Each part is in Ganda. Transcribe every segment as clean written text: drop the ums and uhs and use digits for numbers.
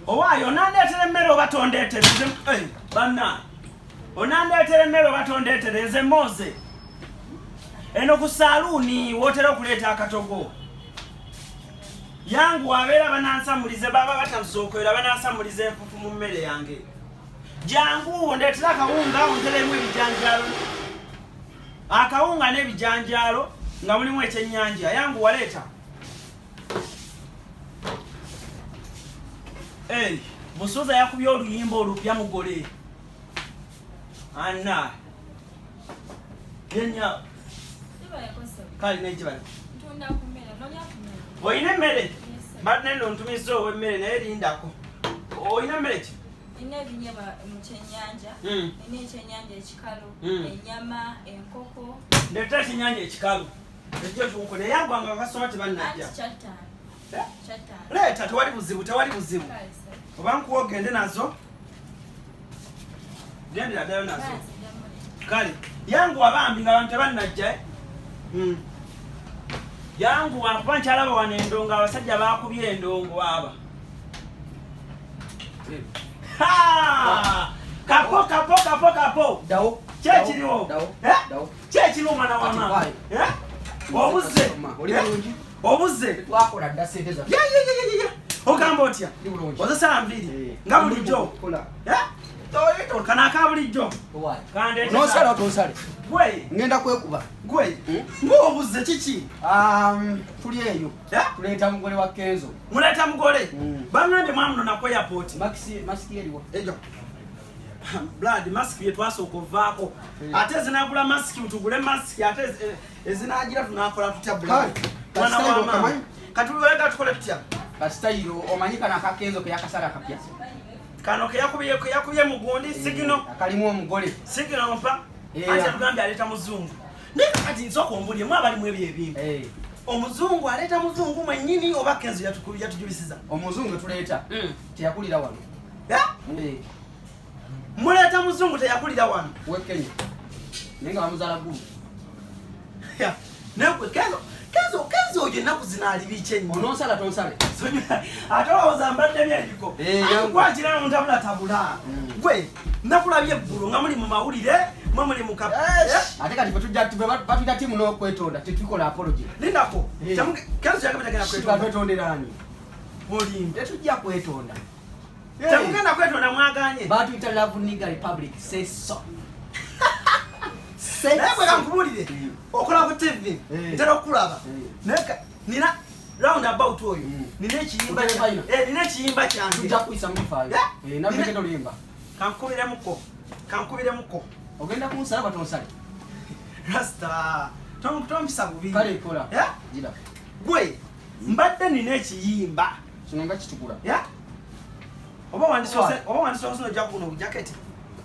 Owaayo onandeetera emmere oba tondeetere banna onandeetera emmere oba tondeetere nze Moze eno ku saaluuni wootera okuleeta akatogo yangu abeera banansamulize baba batansookoera banansamulize enfufu mu mmere yange jangu ondeetera akawunga onteremu ebijanjaalo akawunga n'ebijanjaalo nga mulimu ekyennyanja yangu waleeta Busoza yakubye oluyimba olupya mugole anna yenya kali n'ekibala oyina emmere badde nno ntumiza ow'emmere naye lindako oyina emmere ki ina ebinyama mu kyennyanja ina ekyennyanja ekikalu ennyama enkoko ndeetera ekyennyanja ekikalu ekyo kyunkole yangwanga kasoma tebannajja leeta tewali buzibu oba nkuwa ogende nazo gendera ddayo nazo kale yangu abambi nga abantu tebannajja yangu akuba nkyalaba wano endongo abasajja bakubye endongo aba kapo kyekiriwo kyekiriwo mwana wa mama obuze ogamba otya ozesa mbiri nga bulijjo kana aka bulijjo ngenda kwekuba gwe ng'obuze kiki tuli eyo tuleeta mugole wa Kenzo muleeta mugole bangambye mwamunonako airport masiki eriwo ejo blood mask yetwasooka ovaako ate ezinagula masiki tugule masiki ate ezinagira tunakola tutya blood mwana wa mama katuwega tukole tutya kasitayiro omanyi kana akakenzo ke yakasala akapya kano ke yakubye mugundi sigino kalimu omugole sigino mpa ate tugambye aleeta muzungu naye kati nsooka ombulye mu abalimu ebyo ebintu omuzungu aleeta muzungu mwennyini oba Kenzo yatujulisiza omuzungu tuleeta teyakulira wano muleeta muzungu teyakulira wano wekenya naye nga bamuzaala gulu naye Kenzo oyo ennaku zinaalibiiki ennyo ononsala tonsale ate olowooza mbadde byendiko kwakira nontabula tabula gwe nakulabye eggulu nga muli mu mawulire mwe muli mu ate kati batuyita tiimu n'okwetonda tetukola apology lindako Kenzo yagabetagenda kwetonderani olimbe tetujja kwetonda temugenda kwetonda mwaganye batuyita Love Nigga Republic say so naye bwe kankubulire okola ku TV ntera okulaba nina round about oyo nina ekiyimba kyange tujja kuyisa mufaayo nabigenda oluyimba kankubiremukko ogenda kunsala batonsale rasta tompisa bubi kale kola gira gwe mbadde nina ekiyimba kino nga kitukula oba wandisoose nojja kuno obujaketi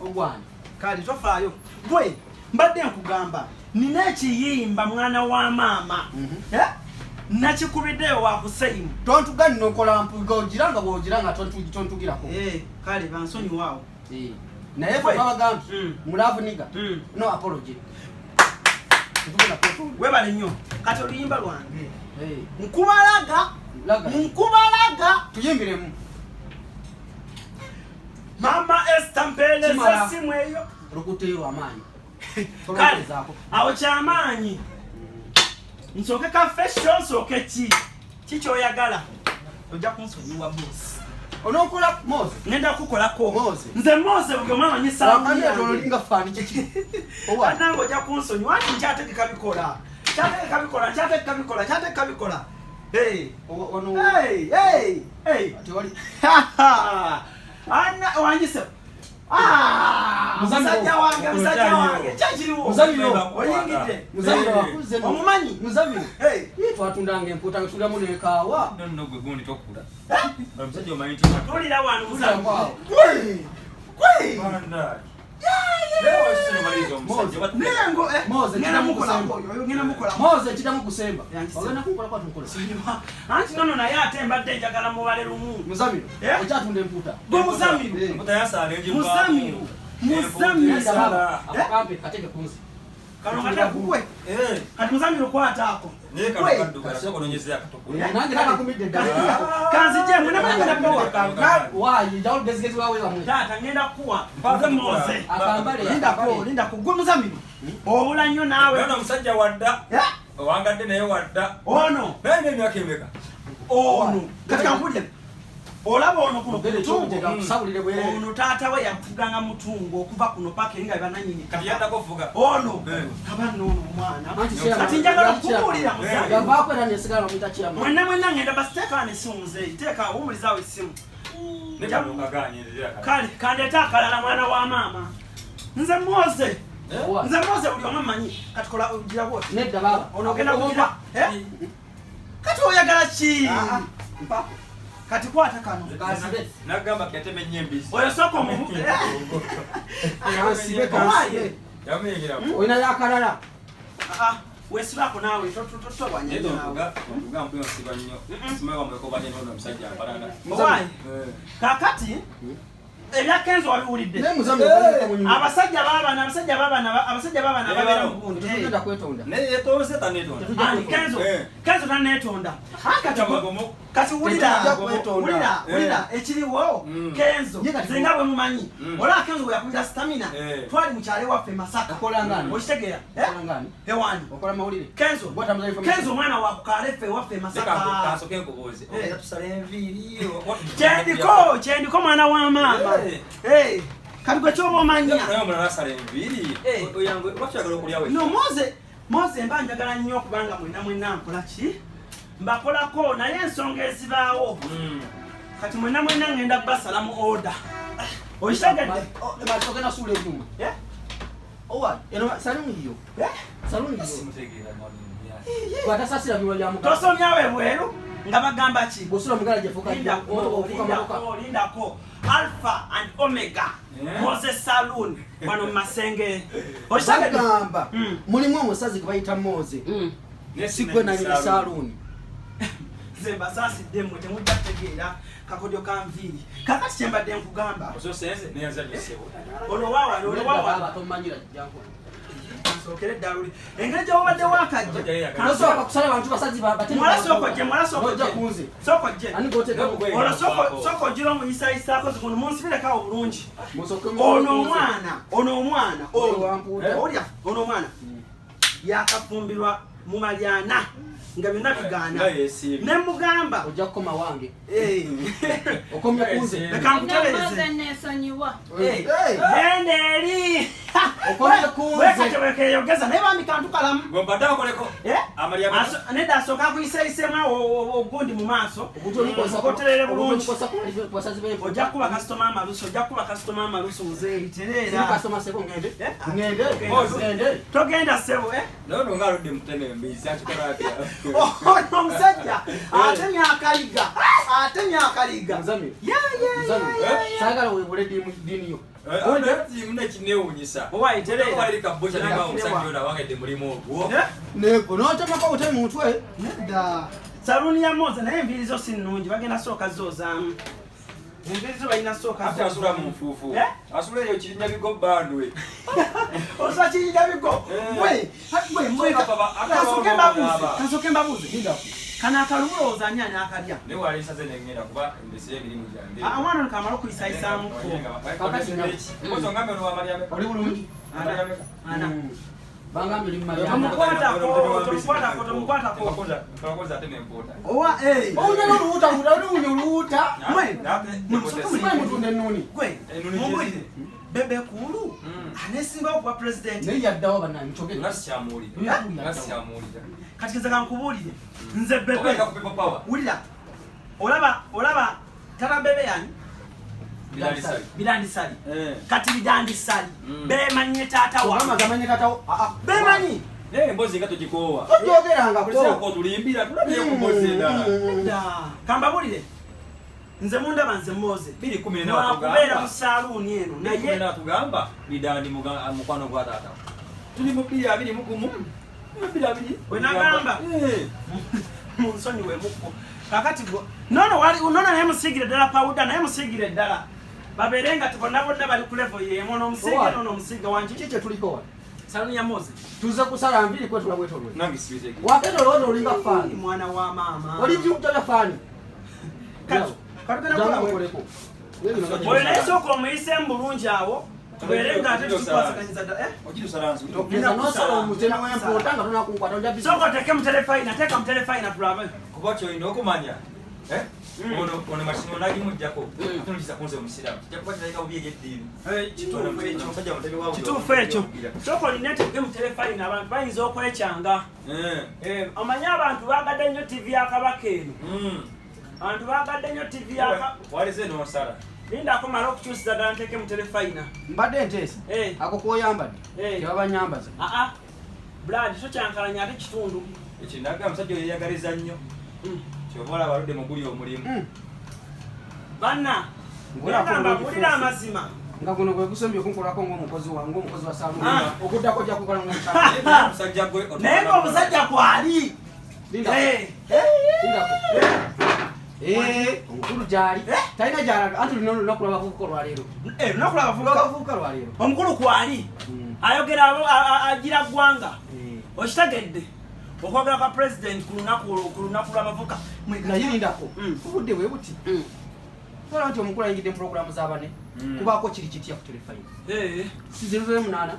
ogwani kale tofaayo gwe mbadde nkugamba nina ekiyimba mwana wa maama nakikubiddeyo wakuseimu tontugani nokola mpuga ogiranga bwogiranga tontugirako kale bansonyiwaawo naye fe twabagambye mu Love Nigga no apology webale nnyo kati oluyimba lwange nkubalaga tuyimbiremu mama Esther mpeleza simu eyo lukuteerwa amaanyi kale awo kyamaanyi nsooke kafesho nsooke kikyoyagala ojja kunsonyiwa bosi onokola Moze ngenda kukolako nze Moze bwe mwamanyi saolinga fani kiki nange ojja kunsonyiwa ati nkyategeka bikola kyategeka bikola ana wangise musajja wange kyakiriwo oyingidde omumanyi twatundanga empuuta nga tuliramu nekaawa tulira wano Moze kitamu kusemba ogenda kukola kwa tukola anti nono naye ate mbadde njagala mubale lumu Muzamiru okyatunda empuuta gwe Muzamiru akampe kateke kunzi kano ngata kukwe kati muzamiro kwatako ne kano kanduka soko nonyezea katoko nange kaka kumide kanzi je mwena mwenda kuwa why ndawo gezigezi wawe wamwe tata ngenda kuwa mpaka moze akambale linda ku gwe muzamiro obula nnyo nawe bana musajja wadda wangadde naye wadda ono bene myaka emeka ono katika nkuje olaba ono kuno kusabulire bwe ono taata we yafuganga mutungo okuva kuno paka nga bananyini kati yatako fuga ono kabano ono omwana kati njagala kukuulira musajja yavaako era nesigala omuyita kiyama mwena ngenda basiteeka n'essimu muzeeyi teeka wumulizawo essimu kale kandeeta akalala mwana wa maama nze Moze buli omu amanyi kati kola ogira bwoti nedda baba ono ogenda kugira kati oyagala ki kati kwata kano nagamba kateme nyembisi oyo soko mu kansibe kansibe yamenyera oyina yakalala wesibako nawe totobanye ndio nawe ngamba yo sibanyo simewa mweko banye ndo musajja aparanga owaye kakati ebyakenzo wabiwulidde abasajja babana babera mugundi tugenda kwetonda ne yetonse tanetonda kenzo tanetonda kati wulira ekiriwo kenzo zenga bwe mumanyi olaba kenzo bwe yakulira stamina twali mukyale waffe Masaka okitegeera ewani kenzo omwana wakukalefe waffe Masaka kyendiko mwana wa maama kati gwe kyoba omanya no Moze mba njagala nnyo okubanga mwena nkola ki mbakolako naye ensonga ezibaawo kati mwena ngenda basalamu order okitegedde ogenda suula ebyuma saluni yo watasasira biwa bya mugala tosomyawo ebweru nga bagamba ki bwosula mugala gyefuka lindako Alpha and Omega Moze Saloon wano Masenge bagamba mulimu omusazi gwe bayita Moze sigwe nalina saluni zemba sasidde mmwe temujja kutegeera kakodyo ka nviiri kakati kyembadde nkugamba olowawala tomanyira jangu nsokere ddaluli engeri gyewobadde wakajja nosobola kusala abantu basazi sokojje soko gira omuyisayisaako zikuno munsibirekawo bulungi ono omwana yakafumbirwa mu malyana nga byonna bigaana ne mugamba ojja kukoma wange okomya kunze leka nkutereeze genda eri wekatewekeyogeza naye bambi kantu kalamu nedda asooka akuyisayisemu ogundi mu maaso okoterere bulungi ojja kuba kasitoma amalusu muzeeyi tereera togenda sebo ono omusajja atemya akaliga saagala webule diini yo notemako butemi mutwe saluni ya Moze naye enviiri zo si nnungi bagenda sooka zoozaamu enviiri zo balina sooka osa kirinnya bigo kasooke mbabuuze kana akalulooza ani anaakalya omwana ono kamala okuyisayisaamuko oli bulungi bebe kulu anesinga okuba president naye yaddawo bannanchogere kati kizeka nkubuulire nze bebe wulira olaba tata bebe yani Bidandisali kati Bidandisali bemanye tata wa bemanyi mbozi ngato jikowa ojogeranga ko tulimbira tulabye kumozeda kamba bulire nze mundaba nze Moze 210 nakubera mu saluni eno naye natugamba bidandi mukwano gwa tata tuli mu 220 wenagamba munsoni wemuko kakati nono naye musigire ddala pawuda naye musigire ddala baberenga tubona bonna bali ku level yemu n'omusiga n'omusiga wangi kiki tuliko saluni ya Moze. Tuze kusala mbili kwetu la wetu. Nangi sibize. Wapendo lote ulinga fani. Mwana wa mama. Oli mtala fani. Katukana kola koleko. Bwele soko muise mbulungi awo. Tuberenga ate tukwasakaniza da Ojido saransi. Tokeza no sala mutena wa important tuna kunkwata nja bizi. Soko teke mtelefine, teka mtelefine bravo. Kubacho ino okumanya. Ono mashino nagi mujjako. Tunjisa kunze omusiramu. Jakuba kirayika obiye eddiini. Kituufu ekyo. Soko linete ke mtelefine abantu bayinza okwekyanga. Omanya abantu bagadde nnyo TV ya Kabaka eno. Abantu bagadde nnyo TV ya walize n'osala. Linda akomala okukyusiza ddala nteke mu telefayina. Mbadde nteesa. Ako kwoyambadde. Kyabanyambaza. Brad so kyankalanya ate kitundu. Ekinaga omusajja oyo yeyagaliza nnyo. Kyobola abaludde mu guli omulimu. Banna, ngulira amazima. Nga guno gwe gusembye okunkolako ng'omukozi wange, omukozi wa saluni. Okuddako ojja kukola ng'omusajja. Omusajja gwe naye ng'omusajja kwali. Omukulu gyali. Talina gyalaga. Anti luno lunaku lw'abavubuka olwaleero. Lunaku lw'abavubuka olwaleero. Omukulu kwali. Ayogera agira ggwanga. Okitegedde. Okwagala kwa president ku lunaku lw'abavubuka. Naye lindako. Obudde bwe buti. Wala nti omukulu ayingidde mu pulogulaamu z'abane. Kubaako kiri kitya ku telefayini. Si 008.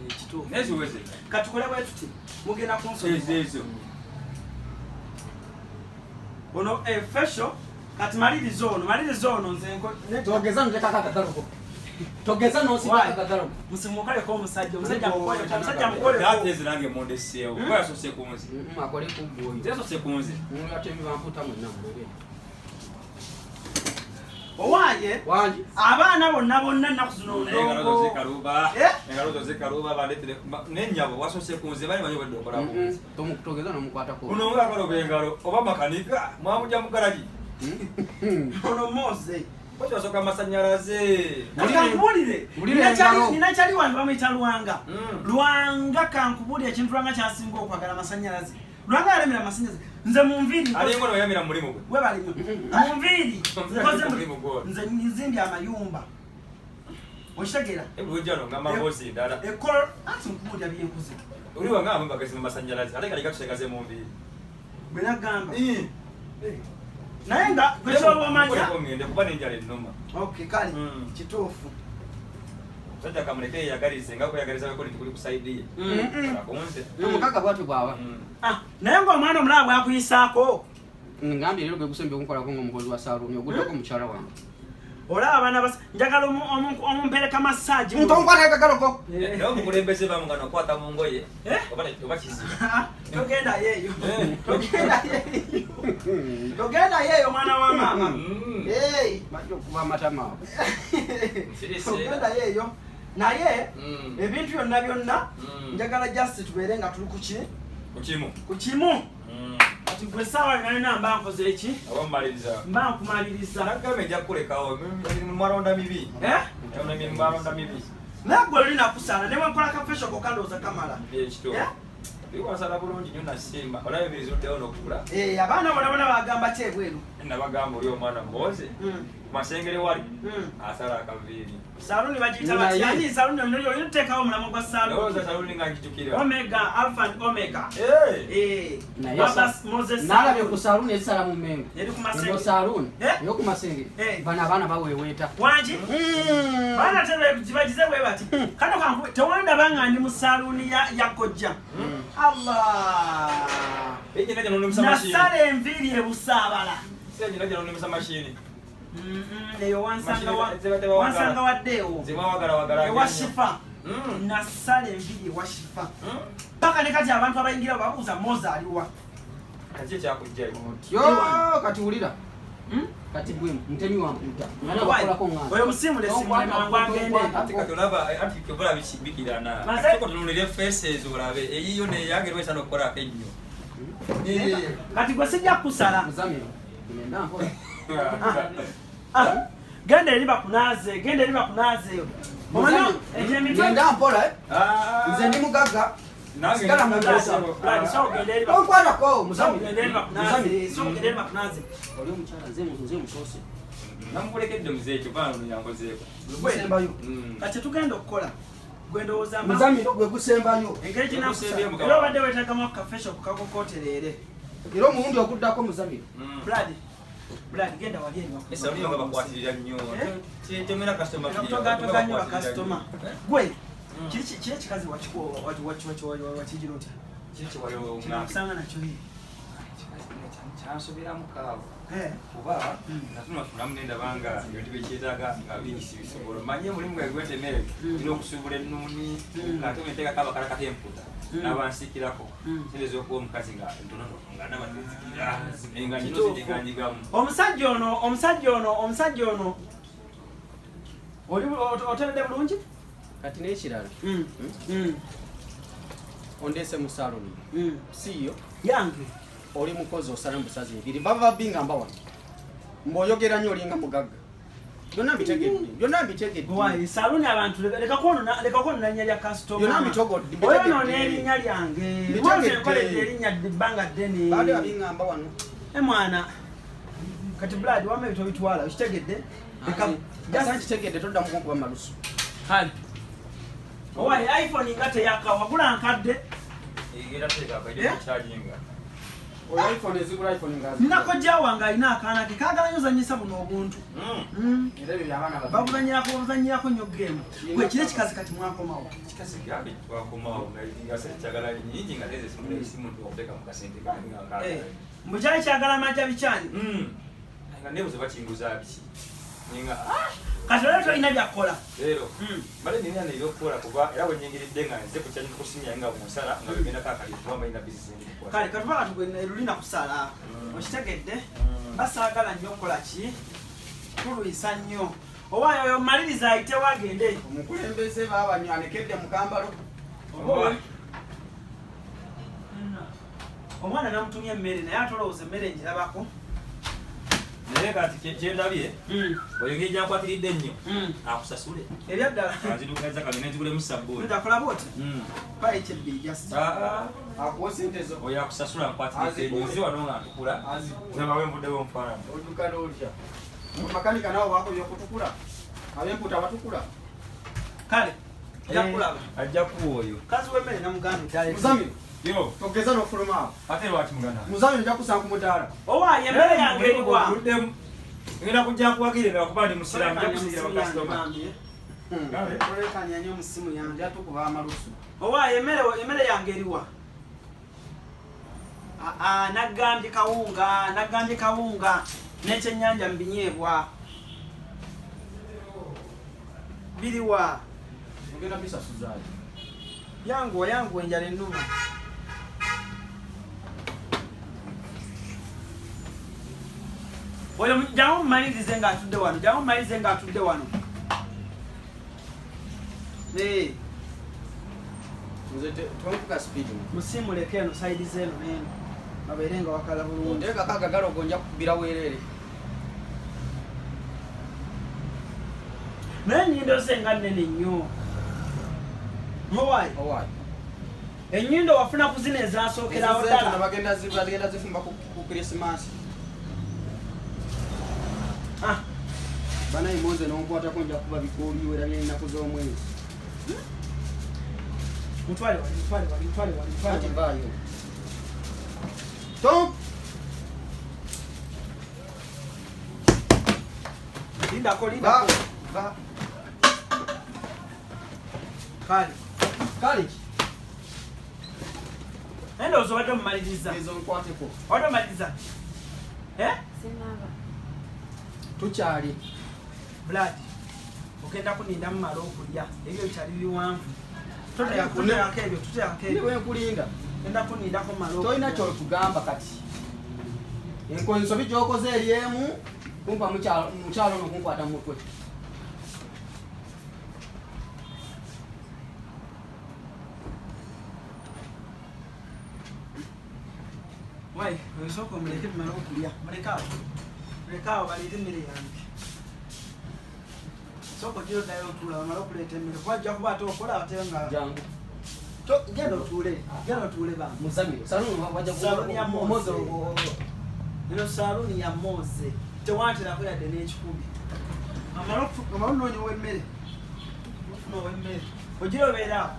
Kituufu. Neziweze. Katukole bwe tuti. Mugenda kunsoma. Ezo. Ono fashion kati maliriza ono nze togeza nje kaka kadaloko togeza no si kaka kadaloko musimukale ko omusajja mukole ateze nange monde seo kwa sose kunzi akole ku boyi zeso se kunzi mungu atemi bamputa mwenna mulebe owaye wanji abaana bonna nakuzino ndongo engalo zekaruba baletere nenyabo wasose kunzi bali banyo bado kola kunzi togeza no mukwata ko uno ngakalo bengalo oba makanika mwamuja mugaraji ono Moze Wacho wasoka masanyaraze. Kankubulire. Ninachali wantu bamuyita Luwanga. Luwanga kankubulire ekintu Luwanga kyasinga okwagala masanyaraze. Luwanga yalemera masanyaraze. Nze munviri. Ali ngono yamira mulimo gwe. We bali nyo. Munviri. Nze nzimbya amayumba. Oshitegera. Ebu wejano ngama bosi ndala. Ekolo ati nkubulira byenkuze. Uli wanga amamba kasima masanyaraze. Ale kali katusekaze munviri. Bena gamba. Nayenga kwesho bamanya ko ngende kuba nenjale noma. Okay kali kitofu. Sasa kamuleke yagalize ngako yagaliza ko ndi kusaidia. Akonze. Mukaka bwatu bwawa. Nayenga omwana omulabo yakuyisako. Ngambye lero gwe gusembye okunkola ko ngomukozi wa saluni ogudako mukyala wange. Ola abana bas njagala omumpeleka massage. Ntonkwata kakaloko. Leo mukulembeze bamugana kwata mungoye. Oba kizi. Togenda yeyo. Togenda yeyo mwana wa mama. Majo kuba matama. Togenda yeyo. Naye ebintu byonna njagala just tuberenga tuli kukimu. Ati gwe sawa nalina mba nkoze eki? Abamaliriza. Mba nkumaliriza. Nakame jakulekawo mimi mwaronda mibi. Tuna mimi mwaronda mibi. Nagwe lina kusala ne wakola ka fashion ko kandoza kamala. Kito. Biwa sala bulungi nyo nasimba. Olayo bizudde ono okula. Abaana bona bagamba kyebweru. Nabagamba oli omwana Moze. Masengere wali. Asala akaviri. Saluni bagita batani saluni nyo yotekawo mulamu gwa saluni. Ndio saluni ngakitukira. Omega alpha and omega. Baba Moses nalabye ku saluni ezisala mu mengo. Yeri ku masengere. Yo saluni. Yo ku masengere. Bana baweweta. Wanji? Bana tebe kujibajize bwe bati. Kano kangu tewanda banga ndi mu saluni ya kojja. Allah. Ejina jano nimsa machine. Nasale enviri ebusabala. Sejina jano nimsa machine. Leyo wansanga waddeewo ewashifa nasale enviri ewashifa paka ne kati abantu abayingira babuuza Moze aliwa kati kyakujjayo kati wulira kati gwe mutemi wa mputa oyo musimu lesimwangende ati kyobola bikirana ko tunulire faces olabe eyiyo ne yagerwe sana okukola akenyo kati gwe sijja kusala muzamiro nenda mpola genda eri bakunaze omanya nenda mpola nze ndi mugagga sigala mugasa okwatako muzamiro oli omukyala nze musose namukulekedde muzeekyo baano yankozeeko kati tugenda okukola gwendowooza muzamiro gwe gusembayo engeri ginakusaba era obadde weetagamu akafesho ku kakokoterere era omulundi oguddako muzamiro Brad genda wali eno esa niyo bakwatirira nnyo temera customer toga nnyo bakasitoma gwe kiri ekikazi wakijira otya kinakusanga nakyo kyansoberamu kaawo kuba natuma tunamugenda banga ebintu byekyetaaga nga biyisi bisobola manye mulimu gwe gwetemere ina okusubula ennuuni ate wenteekako abakala katemputa n'abansiikirako sente z'okuba omukazi nga ntonono nga nabatezikira nga nino zitinganyigamu omusajja ono oli oteredde bulungi kati n'ekirala ondeese mu saloni siyo yange oli mukozi osala mu busazi ebiri bava binga mba wano mb'oyogera nnyo olinga mugagga byonna mbitegedde wayi saluni abantu leka kwono nnya lya kasitoma byonna mbitogodde oyo noona erinnya lyange nkoledde erinnya bbanga ddene baade babinga mba wano mwana kati Brad wama ebito bitwala okitegedde gasa nkitegedde toddamu kunkuba malusu kale owayi iphone nga teyaka wagula nkadde era teekakaide charginga oyo iphone ezigula iphone ngazi ninako jjawange alina akaana ke kaagala nnyo zanyisa buno obuntu era ebyo by'abaana babuzanyirako nnyo geemu gwe kiri ekikazi kati mwakomawo kikazi gambe twakomawo nga kyagala nyingi nga leze simu okuteeka mu kasente mbwe kyali kyagala majja bikyani nga nebuze bakinguza biki ninga kati oleo tolina byakukola leero bale nina nebyokukola kuba era wenyingiridde nga nze kusimya nga munsala nga bigendako akalifu balina bizinesi kale katuba katugwe lulina kusala okitegedde basaagala nnyo okukola ki tuluyisa nnyo owaayo oyo maliriza ayite wagende omukulembeze baabanywanekedde mukambalo omwana namutumya emmere naye atolowooza emmere njirabako naye kati kyendabye oyogeri gyankwatiridde nnyo akusasule ebyaddala anzidukaza kagenda nzigulemu sabbuuni ntakulaba oti payi kyebbiri jasi akuwa sente zo oyo akusasula nkwatiridde nnyo nzi wano nga ntukula namawe nvuddewo nfaanana oddukala otya makanika nawo wako byokutukula ab'emputa batukula kale yakulaba ajja kuwa oyo kazi w'emmere namuganda eddala muzamiro yo togeza n'ofuluma awo ate lwaki muganda muzamiro nja kusanga ku mudaala owaayo emmere yange eriwa ngenda kujja kuwagire nga kuba ndi musiraamu nja kusigira bakasitoma olekanya nnyo mu ssimu yange atukuba amalusu owaayo emmere yange eriwa naggambye kawunga n'ekyennyanja mbinyeebwa biriwa ogenda bisasuzaayo yanguwa enjala ennuma oyo jangu mumalirize ng'atudde wano nze tonkuka sipiidi musimuleko eno saidi zeeno neeno babeere nga wakala bulungi onteekako agagalo gonja kukubira weerere naye ennyindo ze nga nnene nnyo owaayi ennyindo wafuna kuzina ezasookerawo ddala bagenda zifumba ku krisimansi banaye monze n'onkwatako nja kuba bikuuliwera byennaku z'omwezi mutwale wali vaayo tom lindako kale endowooza obadde omumaliriza ezo nkwateko obadde omumaliriza tukyali Brad ogenda kunindamu mala okulya ebyo bikyali biwanvu tuteekako ebyo wenkulinda genda kunindako mala tolina kyotugamba kati enkonsobi gyokoze eri emu kumpa mukyalo nokunkwata mu mutwe wayi osooka omuleke bimala okulya mulekaawo baleete emmere yange sooka ogira oddayo otuula bamala okuleeta emmere kuba ajja kuba ate okola ate nga jangu genda otuule bange muzamiro Saluni ya Moze. Eno saluni ya Moze. Tewanterako yadde n'ekikubi. Amalo nnonyi w'emmere. Ofuna ow'emmere. ogira obeera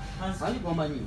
ani gomanyi